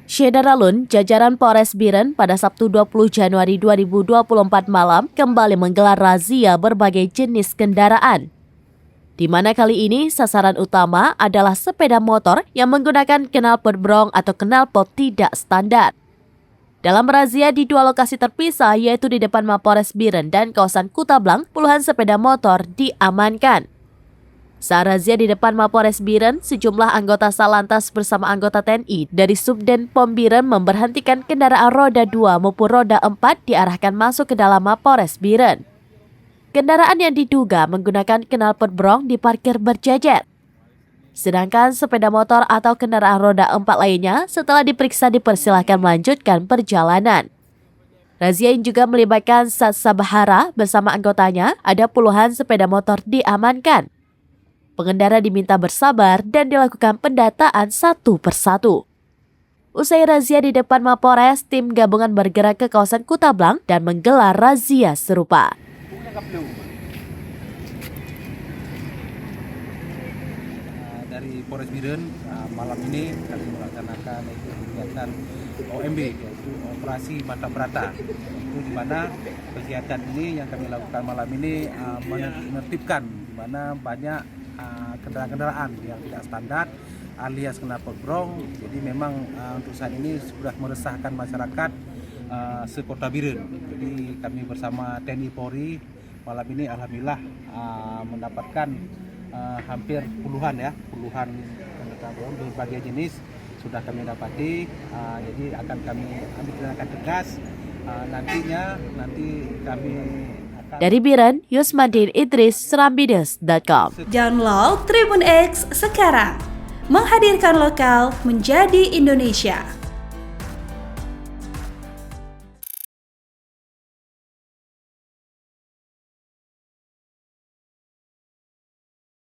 Syederalun, jajaran Polres Biren pada Sabtu 20 Januari 2024 malam kembali menggelar razia berbagai jenis kendaraan. Di mana kali ini sasaran utama adalah sepeda motor yang menggunakan knalpot brong atau knalpot tidak standar. Dalam razia di dua lokasi terpisah yaitu di depan Mapores Biren dan kawasan Kutablang, puluhan sepeda motor diamankan. Saat razia di depan Mapores Biren, sejumlah anggota Salantas bersama anggota TNI dari Subden Pom Biren memberhentikan kendaraan roda 2 maupun roda 4 diarahkan masuk ke dalam Mapores Biren. Kendaraan yang diduga menggunakan knalpot brong diparkir berjejer. Sedangkan sepeda motor atau kendaraan roda 4 lainnya setelah diperiksa dipersilahkan melanjutkan perjalanan. Razia ini juga melibatkan Satsa Bahara bersama anggotanya, ada puluhan sepeda motor diamankan. Pengendara diminta bersabar dan dilakukan pendataan satu persatu. Usai razia di depan Mapores, tim gabungan bergerak ke kawasan Kutablang dan menggelar razia serupa. Dari Polres Biren, malam ini kami melaksanakan kegiatan OMB, yaitu operasi mata berata. Itu di mana kegiatan ini yang kami lakukan malam ini menertibkan di mana banyak kendaraan-kendaraan yang tidak standar alias knalpot brong. Jadi memang untuk saat ini sudah meresahkan masyarakat sekota Biren. Jadi kami bersama TNI Polri malam ini alhamdulillah mendapatkan hampir puluhan kendaraan brong berbagai jenis sudah kami dapati. Jadi akan kami ambil tindakan tegas nanti kami. Dari Biren, Yusmadin Idris, Serambides.com. Download Tribun X sekarang, menghadirkan lokal menjadi Indonesia.